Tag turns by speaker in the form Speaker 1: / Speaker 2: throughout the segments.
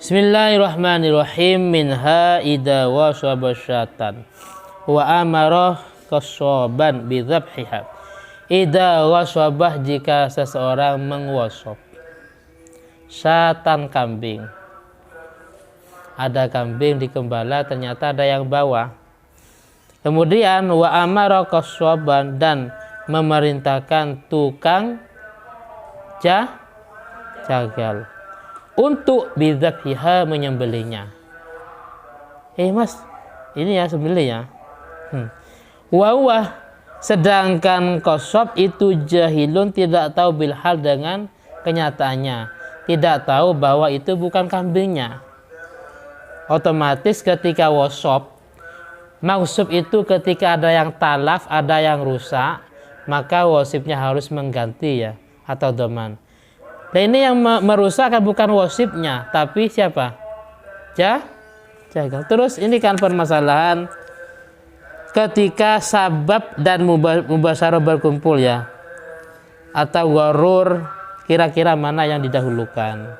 Speaker 1: Bismillahirrahmanirrahim. Minha idza wasaba syatan wa amara qasaban bidzabhiha. Idza wasabah, jika seseorang mengwasab syatan, kambing. Ada kambing di gembala, ternyata ada yang bawa. Kemudian wa amara qasaban, dan memerintahkan tukang jagal untuk bidzabhiha, menyembelihnya. Mas, ini ya sembelih ya. Wa sedangkan qasab itu jahilun, tidak tahu bilhal, dengan kenyataannya, tidak tahu bahwa itu bukan kambingnya. Otomatis ketika wasab, mausub itu ketika ada yang talaf, ada yang rusak, maka wasibnya harus mengganti ya, atau doman. Dan ini yang merusak kan bukan wasibnya, tapi siapa? Jagal. Terus ini kan permasalahan ketika sabab dan mubasyarah berkumpul ya, atau gharur, kira-kira mana yang didahulukan?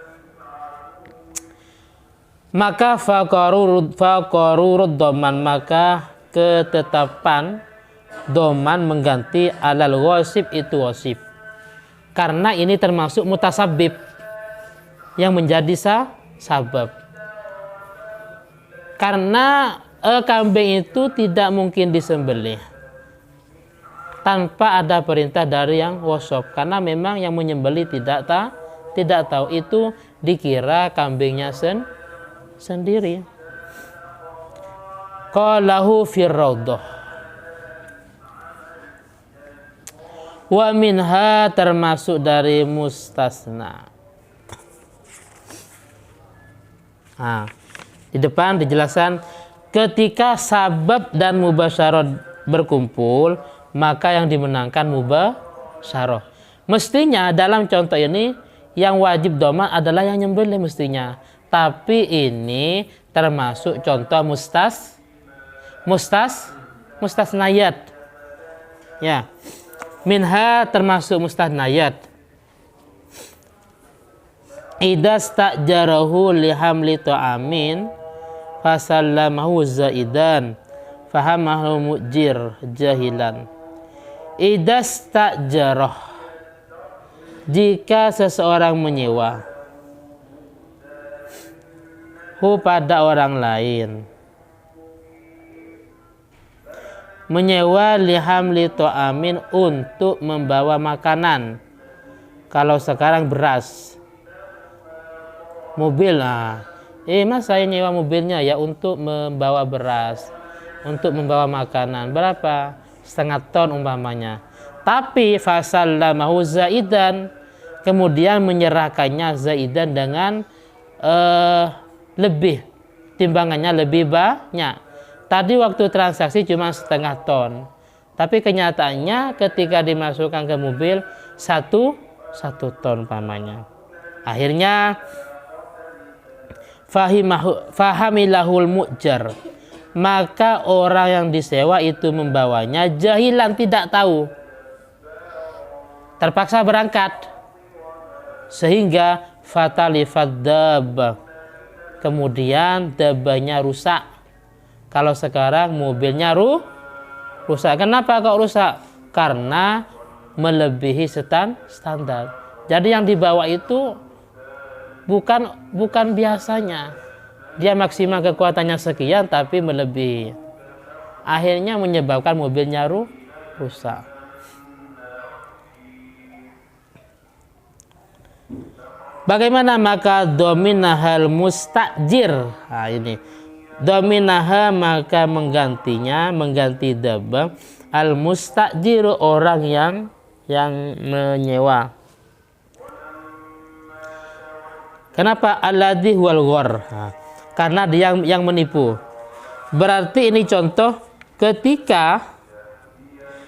Speaker 1: Maka faqarurud doman, maka ketetapan doman mengganti alal wasib, itu wasib. Karena ini termasuk mutasabbib yang menjadi sabab. Karena kambing itu tidak mungkin disembelih tanpa ada perintah dari yang wasab, karena memang yang menyembelih tidak tahu, itu dikira kambingnya sendiri. Qalahu fir raudhah. Wa minha, termasuk dari mustasna. Di depan dijelaskan ketika sabab dan mubasyarah berkumpul, maka yang dimenangkan mubasyarah. Mestinya dalam contoh ini yang wajib doman adalah yang nyembelih mestinya. Tapi ini termasuk contoh mustasnayat. Ya. Minha termasuk mustasnayat. Idza stajarahu lihamli ta'amin fasallamahu zaidan fahamahu mujir jahilan. Idza stajarah, jika seseorang menyewa pada orang lain, menyewa lihamli ta'amin, untuk membawa makanan. Kalau sekarang beras, mobil, mas saya nyewa mobilnya ya untuk membawa beras, untuk membawa makanan. Berapa? 0,5 ton umpamanya. Tapi fasallamahu zaidan, kemudian menyerahkannya zaidan dengan lebih, timbangannya lebih banyak. Tadi waktu transaksi cuma 0,5 ton, tapi kenyataannya ketika dimasukkan ke mobil 1 ton umpamanya. Akhirnya fahamilahul mu'jar, maka orang yang disewa itu membawanya jahilan, tidak tahu, terpaksa berangkat, sehingga fatalifad dab, kemudian dabanya rusak. Kalau sekarang mobilnya rusak. Kenapa kok rusak? Karena melebihi standar. Jadi yang dibawa itu bukan biasanya. Dia maksimal kekuatannya sekian tapi melebihi. Akhirnya menyebabkan mobilnya rusak. Bagaimana? Maka dominahal mustajir. Ini dominaha, maka mengganti dabah al mustajir, orang yang menyewa. Kenapa? Alladhi wal ghar, karena dia yang menipu. Berarti ini contoh ketika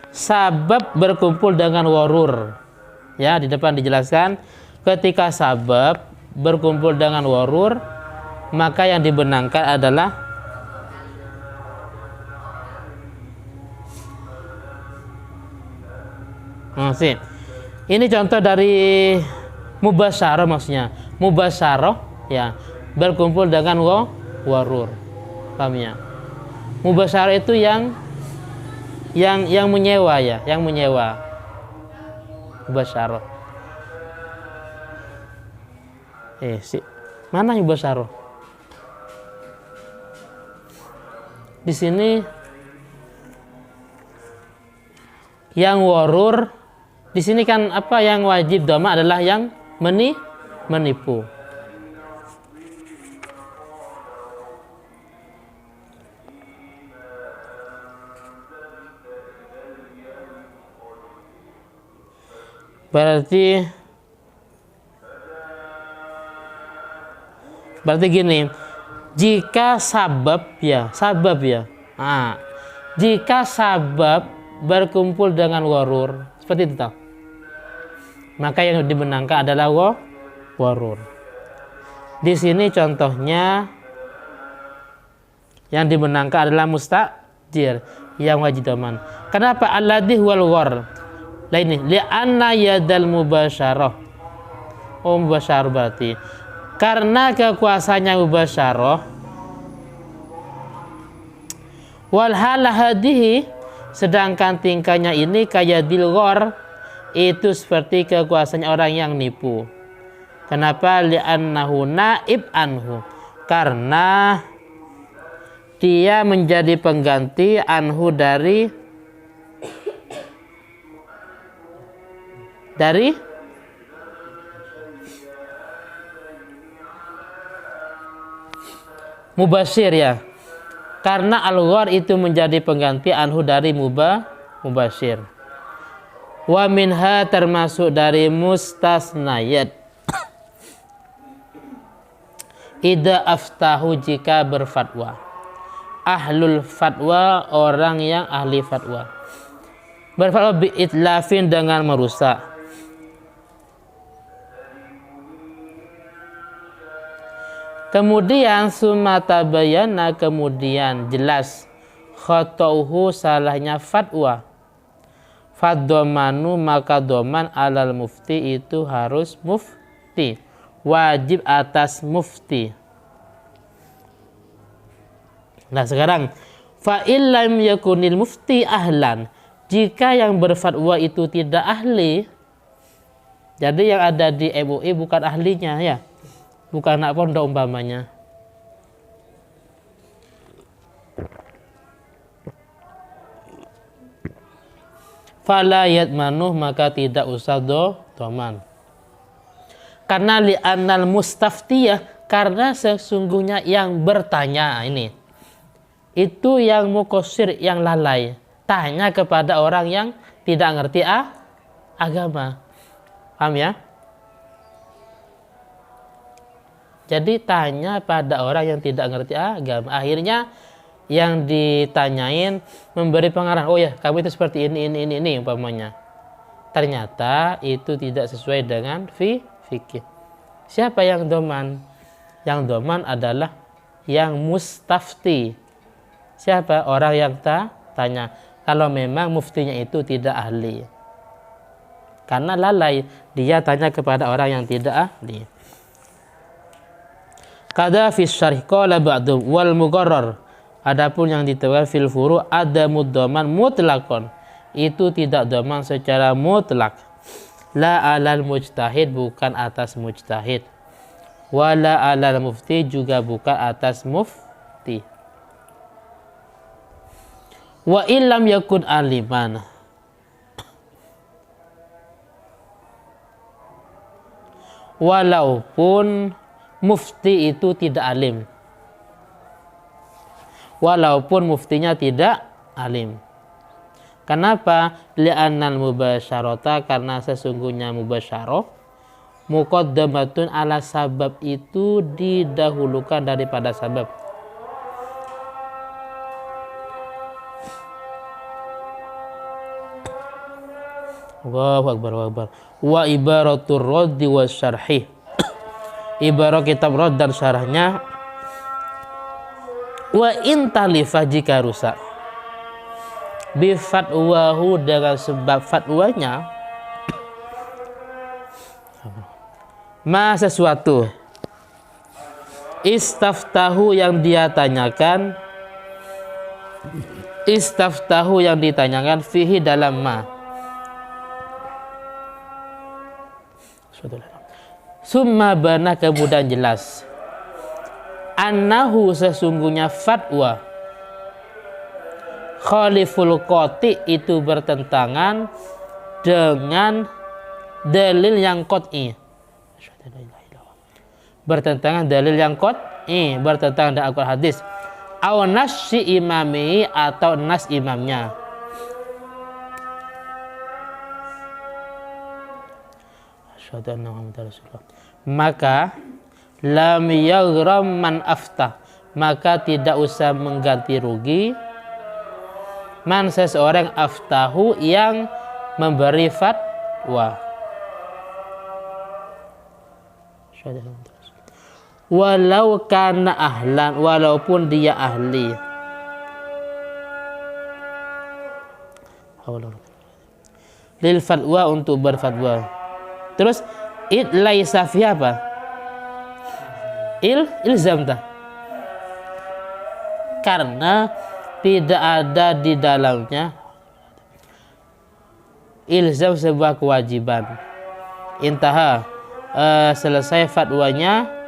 Speaker 1: sabab berkumpul dengan warur. Ya, di depan dijelaskan ketika sabab berkumpul dengan warur, maka yang dibenangkan adalah ini contoh dari mubasyarah, maksudnya mubasyarah ya, berkumpul dengan warur. Paham ya? Mubasyarah itu yang menyewa ya, yang menyewa. Mubasyarah. Mana mubasyarah? Di sini yang warur, di sini kan apa yang wajib dhamma adalah yang menipu. Berarti gini, jika sabab ya, jika sabab berkumpul dengan warur, seperti itu toh, maka yang dimenangkan adalah warur. Di sini contohnya yang dimenangkan adalah mustajir, yang wajib dhaman. Kenapa? Alladhi wal war. Lainnya li'anna yadal mubasyarah. Mubasyarah berarti karena kekuasaannya mubasyarah, wal halah hadihi, sedangkan tingkahnya ini kayadil ghor, itu seperti kekuasaannya orang yang nipu. Kenapa? Li'annahu naib anhu, karena dia menjadi pengganti anhu dari mubasyir ya, karena al-ghar itu menjadi pengganti anhu dari mubasyir. Wa minha, termasuk dari mustasnayat, ida aftahu, jika berfatwa. Ahlul fatwa, orang yang ahli fatwa, berfatwa bi'itlafin, dengan merusak. Kemudian sumata bayana, kemudian jelas khatauhu, salahnya fatwa. Faddomanu, maka doman alal mufti, itu harus mufti, wajib atas mufti. Nah sekarang fa illam yakunil mufti ahlan, jika yang berfatwa itu tidak ahli, jadi yang ada di MUI bukan ahlinya ya, bukan anak pondok umpamanya. Fala yatmanuh, maka tidak usah doman. Karena li'annal mustaftiyah, karena sesungguhnya yang bertanya ini, itu yang mukosir, yang lalai, tanya kepada orang yang tidak ngerti agama. Paham ya? Jadi tanya pada orang yang tidak ngerti agama. Akhirnya yang ditanyain memberi pengarahan. Oh ya, kamu itu seperti ini umpamanya. Ternyata itu tidak sesuai dengan fikih. Siapa yang doman? Yang doman adalah yang mustafti. Siapa? Orang yang tanya. Kalau memang muftinya itu tidak ahli. Karena lalai, dia tanya kepada orang yang tidak ahli. Kada fi syarih qala ba'du wal muqarrar, adapun yang diterangkan fil furu ada muddaman mutlaqan, itu tidak dhaman secara mutlak. La alal mujtahid, bukan atas mujtahid. Wala alal mufti, juga bukan atas mufti. Wa illam yakun aliman, walaupun mufti itu tidak alim, walaupun muftinya tidak alim. Kenapa? Li'annal mubasyarata, karena sesungguhnya mubasyarah muqaddamatun ala sabab, itu didahulukan daripada sabab. Allahu akbar, Allahu akbar. Wa ibaratur raddi wasyarhi, ibarat kitab rad dan syarahnya, wa intalifah, jika rusak, bifatwahu, dengan sebab fatwanya, ma sesuatu, Istaftahu yang dia tanyakan, istaftahu yang ditanyakan fihi dalam ma. Summa bana kemudian jelas. Annahu sesungguhnya fatwa khaliful qati itu bertentangan dengan dalil yang qat'i. Bertentangan dalil yang qat'i, bertentangan dengan Al-Qur'an hadis. Aw nassi imami atau nas imamnya. Asyhadu anna Muhammadar Rasulullah. Maka lam yaghram man aftah, maka tidak usah mengganti rugi man seseorang aftahu yang memberi fatwa. Walau kana ahlan, walaupun dia ahli. Lil fatwa, untuk berfatwa. Terus it laisa fi apa? Ilzam tah. Karena tidak ada di dalamnya ilzam sebuah kewajiban. Intaha, selesai fatwanya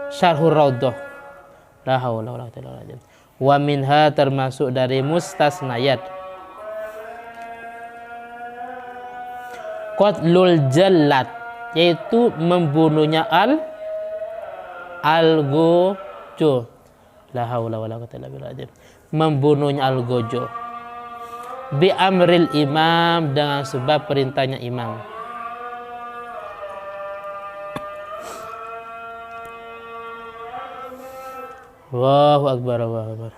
Speaker 1: Syarhur Raudhah. La haula wala quwwata illa billah. Wa minha, termasuk dari mustasnayat, qatlul jallat, yaitu membunuhnya al-gojo. La haula wala quwwata illa billah. Membunuhnya al-gojo. Bi amril imam, dengan sebab perintahnya imam. Allahu akbar, Allahu akbar.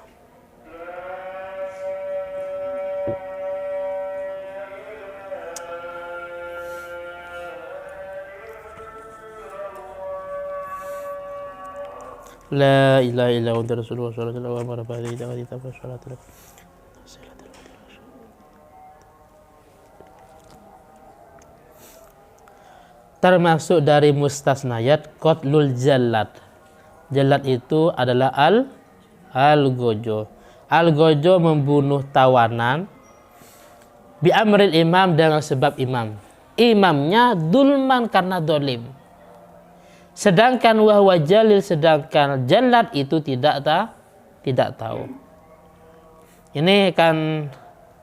Speaker 1: La ilaha illa anta rasulullah sallallahu alaihi wasallam. Termasuk dari mustasnayat qatlul jallat. Jallat itu adalah al-gojo. Al-gojo membunuh tawanan bi amril imam, dengan sebab imam. Imamnya dulman, karena dolim. Sedangkan wahwa jalil, sedangkan jallat itu tidak tahu. Ini kan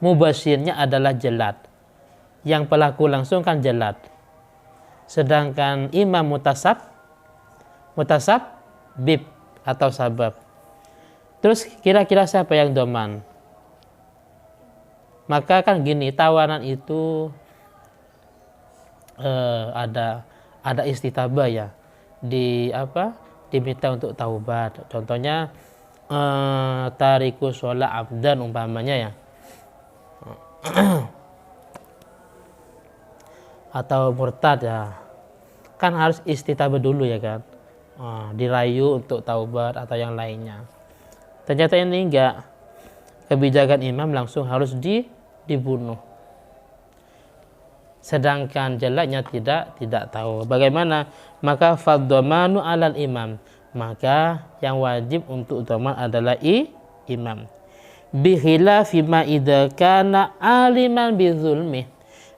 Speaker 1: mubashirnya adalah jallat. Yang pelaku langsung kan jallat. Sedangkan imam mutasab bib atau sabab. Terus kira-kira siapa yang doman? Maka kan gini, tawanan itu ada istitabah ya, diminta untuk taubat. Contohnya tariku sholat abdan umpamanya ya. Atau murtad ya. Kan harus istitabah dulu ya kan. Dirayu untuk taubat atau yang lainnya. Ternyata ini enggak, kebijakan imam langsung harus dibunuh. Sedangkan jalaknya tidak tahu. Bagaimana? Maka fadhamanu alal imam, maka yang wajib untuk dhaman adalah imam. Bikhilafi ma idza kana aliman bizulmi.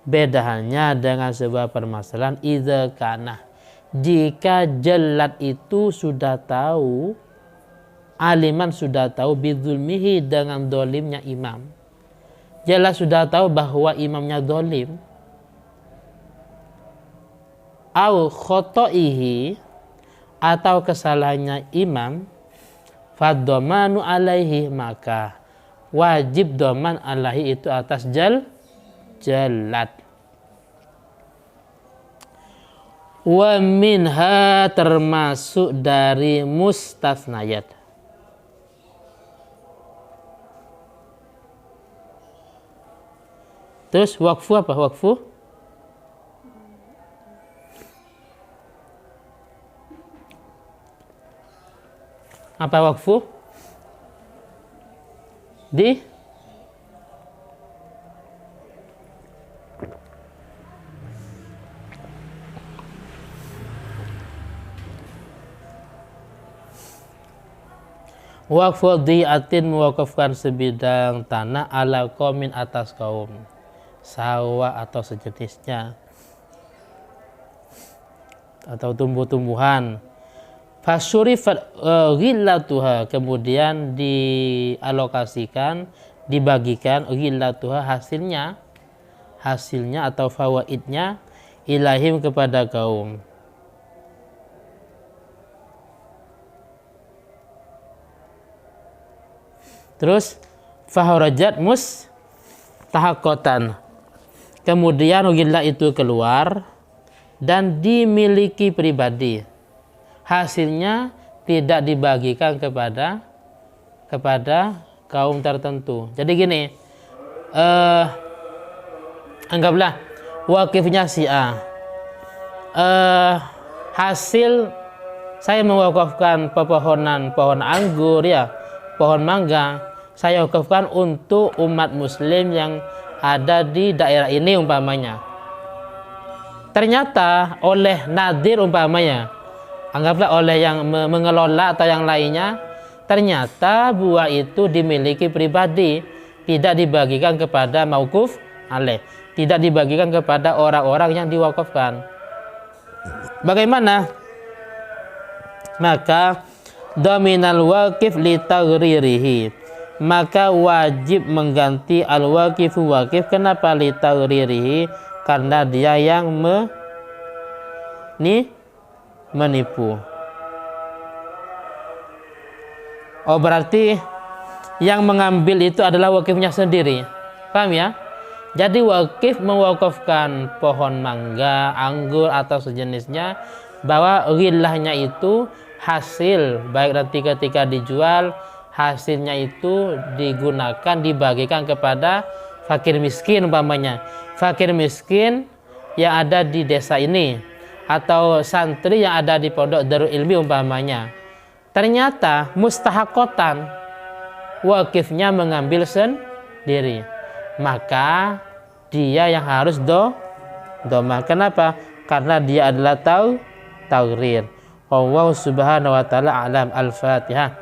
Speaker 1: Beda halnya dengan sebuah permasalahan idza kana, jika jallat itu sudah tahu, aliman sudah tahu bidzulmihi, dengan dolimnya imam. Jallat sudah tahu bahwa imamnya dolim. Au khotoihi, atau kesalahannya imam. Fadhamanu alaihi, maka wajib dhaman alaihi itu atas jallat. Wa minha, termasuk dari mustasnayat. Terus wakfu apa? Wakfu apa? Wakfu di Waqfu dhi'atin mewakafkan sebidang tanah ala qaumin atas kaum, sawah atau sejenisnya atau tumbuh-tumbuhan. Fasurifat ghillatuha, kemudian dialokasikan, dibagikan ghillatuha hasilnya atau fawaidnya ilahim kepada kaum. Terus faharajat mustahaqqatan, kemudian ghillah itu keluar dan dimiliki pribadi, hasilnya tidak dibagikan kepada kaum tertentu. Jadi gini, anggaplah wakifnya si A, hasil saya mewakafkan pohon anggur ya, pohon mangga, saya wakafkan untuk umat muslim yang ada di daerah ini umpamanya. Ternyata oleh nadir umpamanya, anggaplah oleh yang mengelola atau yang lainnya, ternyata buah itu dimiliki pribadi, tidak dibagikan kepada mauquf alaih, tidak dibagikan kepada orang-orang yang diwakafkan. Bagaimana? Maka dominal waqif li taghririhi, maka wajib mengganti al waqifu waqif. Kenapa li taghririhi? Karena dia yang menipu. Oh, berarti yang mengambil itu adalah wakifnya sendiri. Paham ya? Jadi wakif mewakafkan pohon mangga, anggur atau sejenisnya, bahwa ghillahnya itu hasil, baik nanti ketika dijual, hasilnya itu digunakan, dibagikan kepada fakir miskin umpamanya. Fakir miskin yang ada di desa ini atau santri yang ada di pondok Darul Ilmi umpamanya. Ternyata mustahaqqatan, wakifnya mengambil sendiri, maka dia yang harus doma. Kenapa? Karena dia adalah taghrir. Allah subhanahu wa ta'ala alam. Al-Fatihah.